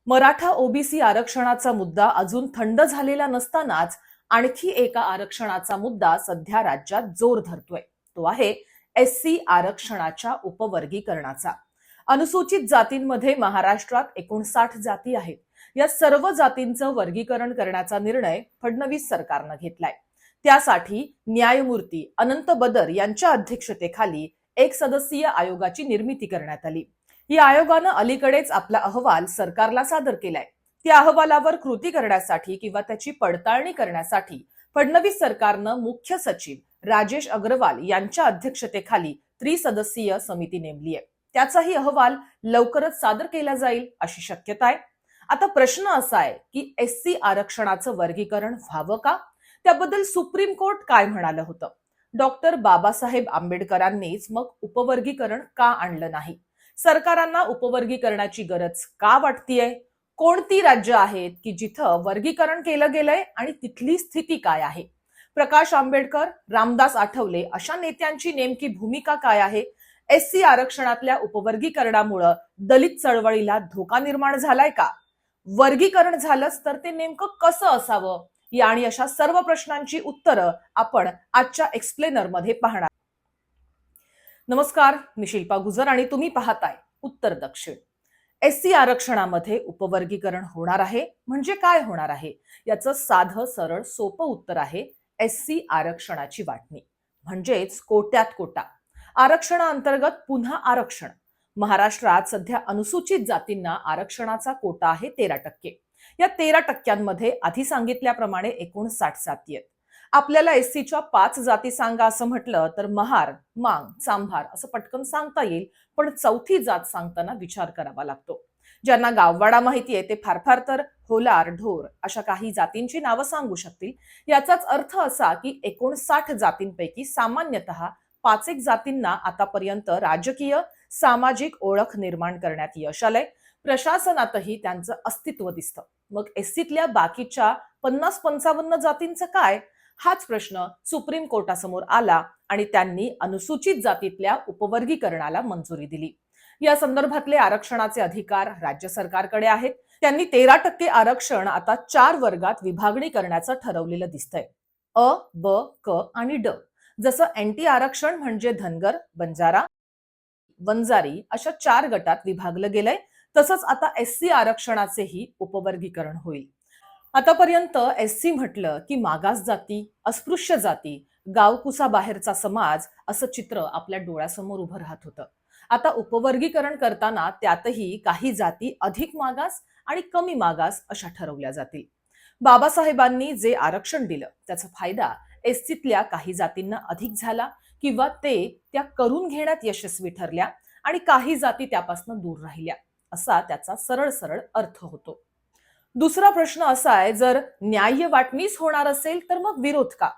Maratha OBC आरक्षणाचा मुद्दा अजून थंड झालेला नसतानाच आणखी एका आरक्षणाचा मुद्दा सध्या राज्यात जोर धरतोय. तो आहे एससी आरक्षणाच्या उपवर्गीकरणाचा. अनुसूचित जातींमध्ये महाराष्ट्रात 59 जाती आहेत. या सर्व जातींचं वर्गीकरण करण्याचा निर्णय फडणवीस सरकारनं घेतलाय. त्यासाठी न्यायमूर्ती अनंत बदर यांच्या अध्यक्षतेखाली एक सदस्यीय आयोगाची निर्मिती करण्यात आली. या आयोगानं अलीकडेच आपला अहवाल सरकारला सादर केलाय. त्या अहवालावर कृती करण्यासाठी किंवा त्याची पडताळणी करण्यासाठी फडणवीस सरकारनं मुख्य सचिव राजेश अग्रवाल यांच्या अध्यक्षतेखाली त्रिसदस्यीय समिती नेमली आहे. त्याचाही अहवाल लवकरच सादर केला जाईल अशी शक्यता आहे. आता प्रश्न असा आहे की एससी आरक्षणाचं वर्गीकरण व्हावं का? त्याबद्दल सुप्रीम कोर्ट काय म्हणालं होतं? डॉक्टर बाबासाहेब आंबेडकरांनीच मग उपवर्गीकरण का आणलं नाही? सरकारांना उपवर्गीकरणाची गरज का वाटतीये? कोणती राज्य आहेत की जिथं वर्गीकरण केलं गेलंय आणि तिथली स्थिती काय आहे? प्रकाश आंबेडकर, रामदास आठवले अशा नेत्यांची नेमकी भूमिका काय आहे? एससी आरक्षणातल्या उपवर्गीकरणामुळे दलित चळवळीला धोका निर्माण झालाय का? वर्गीकरण झालंच तर ते नेमकं कसं असावं? या आणि अशा सर्व प्रश्नांची उत्तरं आपण आजच्या एक्सप्लेनर मध्ये पाहणार. नमस्कार, मी शिल्पा गुजर आणि तुम्ही पाहताय उत्तर दक्षिण. एससी आरक्षणामध्ये उपवर्गीकरण होणार आहे म्हणजे काय होणार आहे? याचं साधं सरळ सोपं उत्तर आहे एससी आरक्षणाची वाटणी, म्हणजेच कोट्यात कोटा. आरक्षणाअंतर्गत पुन्हा आरक्षण. महाराष्ट्रात सध्या अनुसूचित जातींना आरक्षणाचा कोटा आहे 13%. या 13%मध्ये आधी सांगितल्याप्रमाणे 59 जाती आहेत. आपल्याला एससीच्या 5 जाती सांगा असं म्हटलं तर महार, मांग, चांभार असं पटकन सांगता येईल, पण चौथी जात सांगताना विचार करावा लागतो. ज्यांना गाववाडा माहिती आहे ते फार फार तर होलार, ढोर अशा काही जातींची नावं सांगू शकतील. याचाच अर्थ असा की 59 जातींपैकी सामान्यतः 5 जातींना आतापर्यंत राजकीय, सामाजिक ओळख निर्माण करण्यात यश आलंय. प्रशासनातही त्यांचं अस्तित्व दिसतं. मग एससीतल्या बाकीच्या 50-55 जातींचं काय? हाच प्रश्न सुप्रीम कोर्टासमोर आला आणि त्यांनी अनुसूचित जातीतल्या उपवर्गीकरणाला मंजुरी दिली. या संदर्भातले आरक्षणाचे अधिकार राज्य सरकारकडे आहेत. त्यांनी 13% आरक्षण आता 4 वर्गात विभागणी करण्याचं ठरवलेलं दिसतंय. अ, ब, क आणि ड. जसं एनटी आरक्षण म्हणजे धनगर, बंजारा, वंजारी अशा 4 गटात विभागलं गेलंय, तसंच आता एससी आरक्षणाचेही उपवर्गीकरण होईल. आतापर्यंत एससी म्हटलं की मागास जाती, अस्पृश्य जाती, गावकुसा बाहेरचा समाज असं चित्र आपल्या डोळ्यासमोर उभं राहत होतं. आता उपवर्गीकरण करताना त्यातही काही जाती अधिक मागास आणि कमी मागास अशा ठरवल्या जातील. बाबासाहेबांनी जे आरक्षण दिलं त्याचा फायदा एससीतल्या काही जातींना अधिक झाला किंवा ते त्या करून घेण्यात यशस्वी ठरल्या आणि काही जाती त्यापासून दूर राहिल्या, असा त्याचा सरळ सरळ अर्थ होतो. दुसरा प्रश्न असा आहे, जर न्याय्य वाटणीच होणार असेल तर मग विरोध का?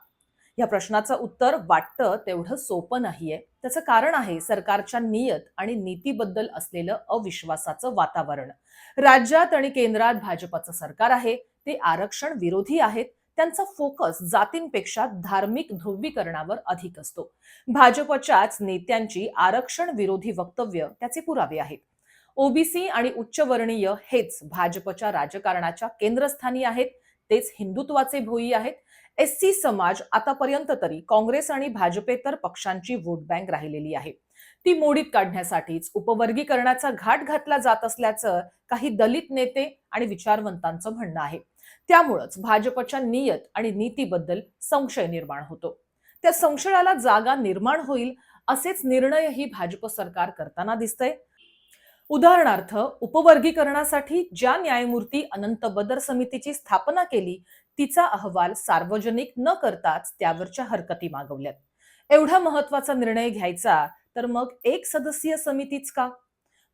या प्रश्नाचं उत्तर वाटतं तेवढं सोपं नाहीये. त्याचं कारण आहे सरकारच्या नियत आणि नीतीबद्दल असलेलं अविश्वासाचं वातावरण. राज्यात आणि केंद्रात भाजपचं सरकार आहे, ते आरक्षण विरोधी आहेत. त्यांचा फोकस जातींपेक्षा धार्मिक ध्रुवीकरणावर अधिक असतो. भाजपच्याच नेत्यांची आरक्षण विरोधी वक्तव्य त्याचे पुरावे आहेत. ओबीसी आणि उच्चवर्णीय हेच भाजपच्या राजकारणाच्या केंद्रस्थानी आहेत. तेच हिंदुत्वाचे भोई आहेत. एससी समाज आतापर्यंत तरी काँग्रेस आणि भाजपेतर पक्षांची वोट बँक राहिलेली आहे. ती मोडीत काढण्यासाठीच उपवर्गीकरणाचा घाट घातला जात असल्याचं काही दलित नेते आणि विचारवंतांचं म्हणणं आहे. त्यामुळेच भाजपच्या नियत आणि नीतीबद्दल संशय निर्माण होतो. त्या संशयाला जागा निर्माण होईल असेच निर्णयही भाजप सरकार करताना दिसतंय. उदाहरणार्थ, उपवर्गीकरणासाठी ज्या न्यायमूर्ती अनंत बदर समितीची स्थापना केली तिचा अहवाल सार्वजनिक न करताच त्यावरच्या हरकती मागवल्यात. एवढा महत्वाचा निर्णय घ्यायचा तर मग एक सदस्यीय समितीच का?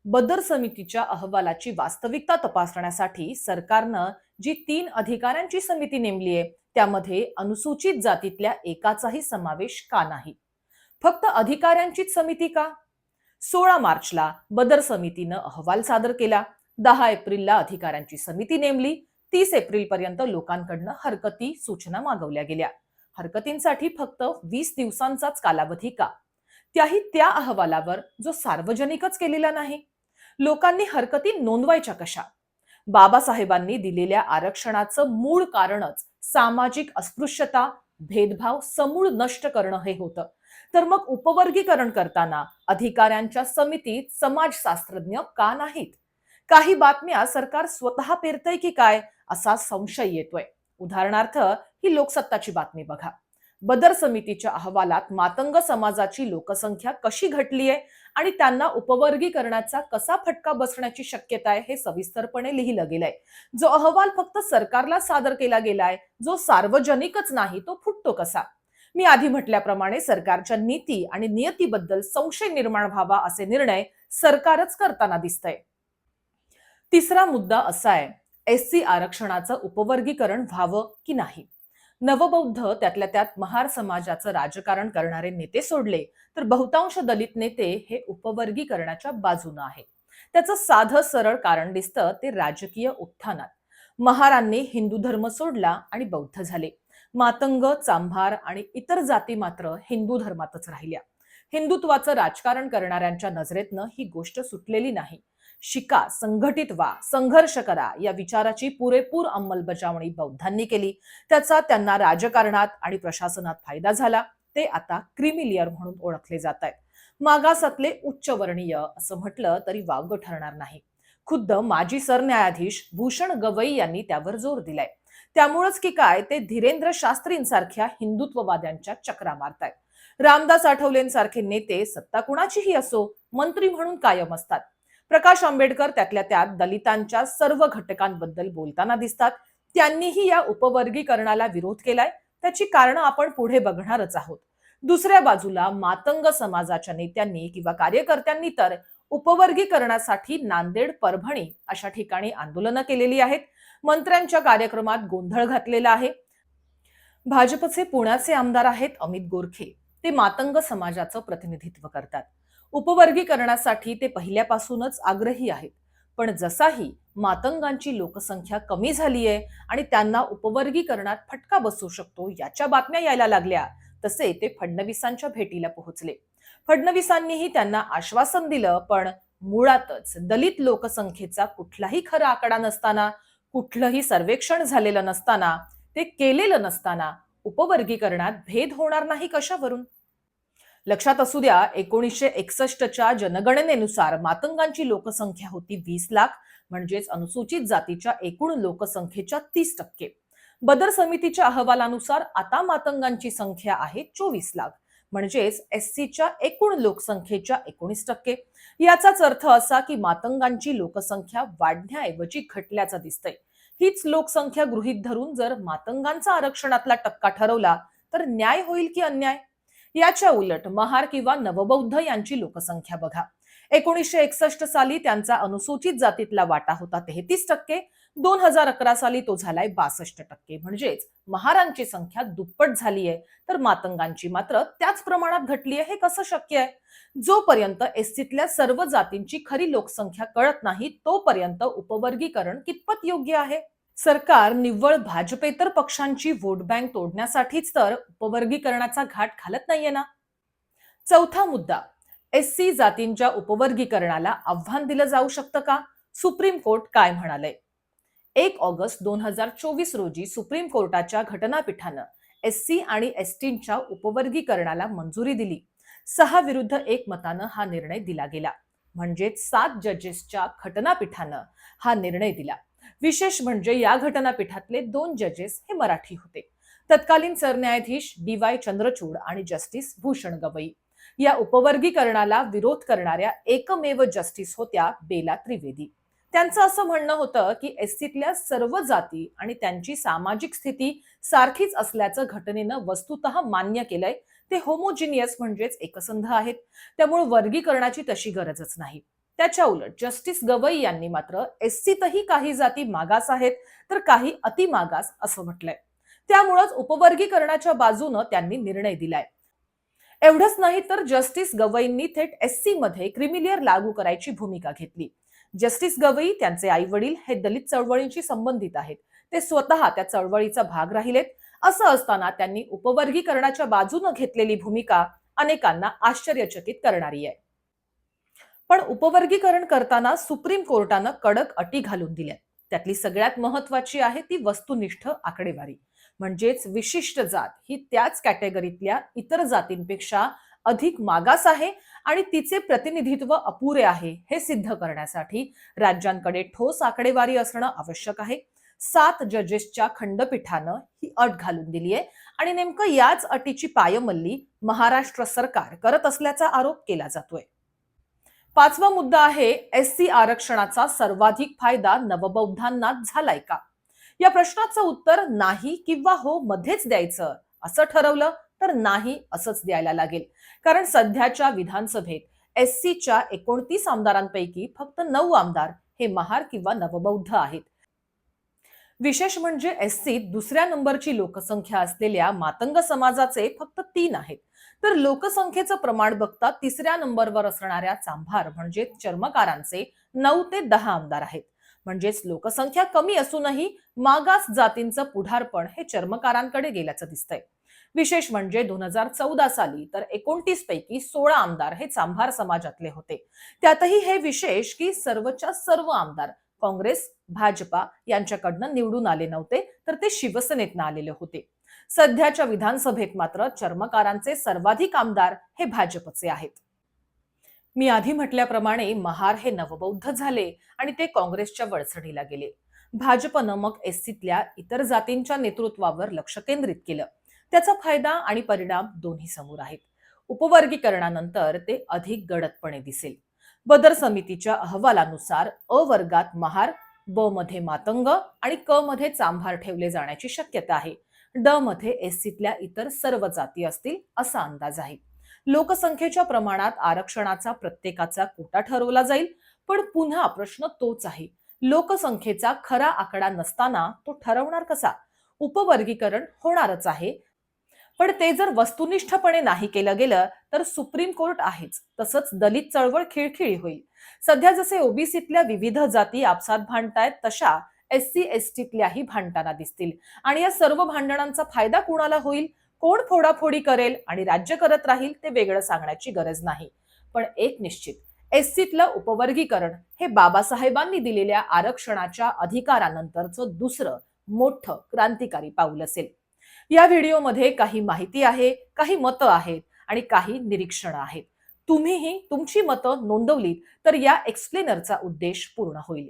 बदर समितीच्या अहवालाची वास्तविकता तपासण्यासाठी सरकारनं जी 3 अधिकाऱ्यांची समिती नेमली आहे त्यामध्ये अनुसूचित जातीतल्या एकाचाही समावेश का नाही? फक्त अधिकाऱ्यांचीच समिती का? 16 मार्चला बदर समितीनं अहवाल सादर केला. 10 एप्रिलला अधिकाऱ्यांची समिती नेमली. 30 एप्रिल पर्यंत लोकांकडनं हरकती, सूचना मागवल्या गेल्या. हरकतींसाठी फक्त 20 दिवसांचाच कालावधी का? त्याही त्या अहवालावर जो सार्वजनिकच केलेला नाही. लोकांनी हरकती नोंदवायच्या कशा? बाबासाहेबांनी दिलेल्या आरक्षणाचं मूळ कारणच सामाजिक अस्पृश्यता, भेदभाव समूळ नष्ट करणं हे होतं. तर मग उपवर्गीकरण करताना अधिकाऱ्यांच्या समितीत समाजशास्त्रज्ञ का नाहीत? काही बातम्या सरकार स्वतः पेरतय की काय असा संशय येतोय. उदाहरणार्थ, ही लोकसत्ताची बातमी बघा. बदर समितीच्या अहवालात मातंग समाजाची लोकसंख्या कशी घटली आहे आणि त्यांना उपवर्गीकरणाचा कसा फटका बसण्याची शक्यता आहे हे सविस्तरपणे लिहिलं गेलंय. जो अहवाल फक्त सरकारला सादर केला गेलाय, जो सार्वजनिकच नाही, तो फुटतो कसा? मी आधी म्हटल्याप्रमाणे सरकारच्या नीती आणि नियतीबद्दल संशय निर्माण व्हावा असे निर्णय सरकारच करताना दिसतंय. तिसरा मुद्दा असा आहे, एससी आरक्षणाचं उपवर्गीकरण व्हावं की नाही. नवबौद्ध त्यातल्या त्यात महार समाजाचं राजकारण करणारे नेते सोडले तर बहुतांश दलित नेते हे उपवर्गीकरणाच्या बाजूने आहेत. त्याचं साधं सरळ कारण दिसतं ते राजकीय उत्थानात. महारांनी हिंदू धर्म सोडला आणि बौद्ध झाले. मातंग, चांभार आणि इतर जाती मात्र हिंदू धर्मातच राहिल्या. हिंदुत्वाचं राजकारण करणाऱ्यांच्या नजरेतनं ही गोष्ट सुटलेली नाही. शिका, संघटित व्हा, संघर्ष करा या विचाराची पुरेपूर अंमलबजावणी बौद्धांनी केली. त्याचा त्यांना राजकारणात आणि प्रशासनात फायदा झाला. ते आता क्रीमी म्हणून ओळखले जात आहेत. मागासातले उच्चवर्णीय असं म्हटलं तरी वावगं ठरणार नाही. खुद्द माजी सरन्यायाधीश भूषण गवई यांनी त्यावर जोर दिलाय. त्यामुळेच की काय ते धीरेंद्र शास्त्रींसारख्या हिंदुत्ववाद्यांच्या चक्रा मारतायत. रामदास आठवलेंसारखे नेते सत्ता कुणाचीही असो मंत्री म्हणून कायम असतात. प्रकाश आंबेडकर त्यातल्या त्यात दलितांच्या सर्व घटकांबद्दल बोलताना दिसतात. त्यांनीही या उपवर्गीकरणाला विरोध केलाय. त्याची कारणं आपण पुढे बघणारच आहोत. दुसऱ्या बाजूला मातंग समाजाच्या नेत्यांनी किंवा कार्यकर्त्यांनी तर उपवर्गीकरणासाठी नांदेड, परभणी अशा ठिकाणी आंदोलनं केलेली आहेत. मंत्र्यांच्या कार्यक्रमात गोंधळ घातलेला आहे. भाजपचे पुण्याचे आमदार आहेत अमित गोरखे. ते मातंग समाजाचं प्रतिनिधित्व करतात. उपवर्गीकरणासाठी ते पहिल्यापासूनच आग्रही आहेत. पण जसाही मातंगांची लोकसंख्या कमी झाली आहे आणि त्यांना उपवर्गीकरणात फटका बसू शकतो याच्या बातम्या यायला लागल्या, तसे ते फडणवीसांच्या भेटीला पोहोचले. फडणवीसांनीही त्यांना आश्वासन दिलं, पण मुळातच दलित लोकसंख्येचा कुठलाही खरा आकडा नसताना, कुठलंही सर्वेक्षण झालेलं नसताना, ते केलेलं नसताना उपवर्गीकरणात भेद होणार नाही कशावरून? लक्षात असू द्या, 1961च्या जनगणनेनुसार मातंगांची लोकसंख्या होती 20 लाख, म्हणजेच अनुसूचित जातीच्या एकूण लोकसंख्येच्या 30%. बदर समितीच्या अहवालानुसार आता मातंगांची संख्या आहे 24 लाख, म्हणजेच एससीच्या एकूण लोकसंख्येच्या 19%. याचाच अर्थ असा की मातंगांची लोकसंख्या वाढण्याऐवजी घटल्याचं दिसतंय. हीच लोकसंख्या गृहीत धरून जर मातंगांचा आरक्षणातला टक्का ठरवला तर न्याय होईल की अन्याय? याच्या उलट महार किंवा नवबौद्ध यांची लोकसंख्या बघा. 1961 साली त्यांचा अनुसूचित जातीतला वाटा होता 33%. 2011 साली तो झालाय 62%. म्हणजेच महारांची संख्या दुप्पट झाली आहे, तर मातंगांची मात्र त्याच प्रमाणात घटली आहे. हे कसं शक्य आहे? जोपर्यंत एससीतल्या सर्व जातींची खरी लोकसंख्या कळत नाही तोपर्यंत उपवर्गीकरण कितपत योग्य आहे? सरकार निव्वळ भाजपेतर पक्षांची वोट बँक तोडण्यासाठीच तर उपवर्गीकरणाचा घाट घालत नाहीये ना. चौथा मुद्दा, एससी जातींच्या उपवर्गीकरणाला आव्हान दिलं जाऊ शकतं का? सुप्रीम कोर्ट काय म्हणालंय? 1 ऑगस्ट 2024 रोजी सुप्रीम कोर्टाच्या घटनापीठानं एससी आणि एसटींच्या उपवर्गीकरणाला मंजुरी दिली. 6 विरुद्ध 1 मतानं हा निर्णय दिला गेला. म्हणजेच 7 जजेसच्या घटनापीठानं हा निर्णय दिला. विशेष म्हणजे या घटनापीठातले 2 जजेस हे मराठी होते. तत्कालीन सरन्यायाधीश DY चंद्रचूड आणि जस्टिस भूषण गवई. या उपवर्गीकरणाला विरोध करणाऱ्या एकमेव जस्टिस होत्या बेला त्रिवेदी. त्यांचं असं म्हणणं होतं की एससीतल्या सर्व जाती आणि त्यांची सामाजिक स्थिती सारखीच असल्याचं घटनेनं वस्तुतः मान्य केलंय. ते होमोजिनियस म्हणजेच एकसंध आहेत. त्यामुळे वर्गीकरणाची तशी गरजच नाही. त्याच्या उलट जस्टिस गवई यांनी मात्र एससीतही काही जाती मागास आहेत तर काही अतिमागास असं म्हटलंय. त्यामुळेच उपवर्गीकरणाच्या बाजूनं त्यांनी निर्णय दिलाय. एवढंच नाही तर जस्टिस गवईंनी थेट एससी मध्ये क्रिमिलियर लागू करायची भूमिका घेतली. जस्टिस गवई त्यांचे आई वडील हे दलित चळवळींशी संबंधित आहेत. ते स्वतः त्या चळवळीचा भाग राहिलेत. असं असताना त्यांनी उपवर्गीकरणाच्या बाजूने घेतलेली भूमिका अनेकांना आश्चर्यचकित करणारी आहे. पण उपवर्गीकरण करताना सुप्रीम कोर्टानं कडक अटी घालून दिल्या. त्यातली सगळ्यात महत्वाची आहे ती वस्तुनिष्ठ आकडेवारी. म्हणजेच विशिष्ट जात ही त्याच कॅटेगरीतल्या इतर जातींपेक्षा अधिक मागास आहे आणि तिचे प्रतिनिधित्व अपुरे आहे हे सिद्ध करण्यासाठी राज्यांकडे ठोस आकडेवारी असणं आवश्यक आहे. 7 जजेसच्या खंडपीठानं ही अट घालून दिली आहे आणि नेमकं याच अटीची पायमल्ली महाराष्ट्र सरकार करत असल्याचा आरोप केला जातोय. पाचवा मुद्दा आहे एससी आरक्षणाचा सर्वाधिक फायदा नवबौद्धांना झालाय का? या प्रश्नाचं उत्तर नाही किंवा हो मध्येच द्यायचं असं ठरवलं तर नाही असंच द्यायला लागेल. कारण सध्याच्या विधानसभेत एससीच्या 29 आमदारांपैकी फक्त 9 आमदार हे महार किंवा नवबौद्ध आहेत. विशेष म्हणजे एससीत दुसऱ्या नंबरची लोकसंख्या असलेल्या मातंग समाजाचे फक्त 3 आहेत. तर लोकसंख्येचं प्रमाण बघता तिसऱ्या नंबरवर असणाऱ्या चांभार म्हणजे चर्मकारांचे 9 ते 10 आमदार आहेत. म्हणजेच लोकसंख्या कमी असूनही मागास जातींचं पुढारपण हे चर्मकारांकडे गेल्याचं दिसतंय. विशेष म्हणजे 2014 साली तर 29 पैकी 16 आमदार हे चांभार समाजातले होते. त्यातही हे विशेष की सर्वच्या सर्व आमदार काँग्रेस भाजपा यांच्याकडनं निवडून आले नव्हते, तर ते शिवसेनेतनं आलेले होते. सध्याच्या विधानसभेत मात्र चर्मकारांचे सर्वाधिक आमदार हे भाजपचे आहेत. मी आधी म्हटल्याप्रमाणे महार हे नवबौद्ध झाले आणि ते काँग्रेसच्या वळसणीला गेले. भाजपनं मग एससीतल्या इतर जातींच्या नेतृत्वावर लक्ष केंद्रित केलं. त्याचा फायदा आणि परिणाम दोन्ही समोर आहेत. उपवर्गीकरणानंतर ते अधिक गडदपणे दिसेल. बदर समितीच्या अहवालानुसार अ वर्गात महार, ब मध्ये मातंग आणि क मध्ये चांभार ठेवले जाण्याची शक्यता आहे. ड मध्ये एससीतल्या इतर सर्व जाती असतील असा अंदाज आहे. लोकसंख्येच्या प्रमाणात आरक्षणाचा प्रत्येकाचा कोटा ठरवला जाईल. पण पुन्हा प्रश्न तोच आहे, लोकसंख्येचा खरा आकडा नसताना तो ठरवणार कसा? उपवर्गीकरण होणारच आहे, पण ते जर वस्तुनिष्ठपणे नाही केलं गेलं तर सुप्रीम कोर्ट आहेच, तसंच दलित चळवळ खिळखिळी होईल. सध्या जसे ओबीसीतल्या विविध जाती आपसात भांडतायत तशा एससी एसटीतल्याही भांडताना दिसतील. आणि या सर्व भांडणांचा फायदा कुणाला होईल, कोण फोडाफोडी करेल आणि राज्य करत राहील ते वेगळं सांगण्याची गरज नाही. पण एक निश्चित, एससीतलं उपवर्गीकरण हे बाबासाहेबांनी दिलेल्या आरक्षणाच्या अधिकारानंतरचं दुसरं मोठं क्रांतिकारी पाऊल असेल. या व्हिडिओमध्ये काही माहिती आहे, काही मतं आहेत आणि काही निरीक्षणं आहेत. तुम्हीही तुमची मतं नोंदवलीत तर या एक्सप्लेनरचा उद्देश पूर्ण होईल.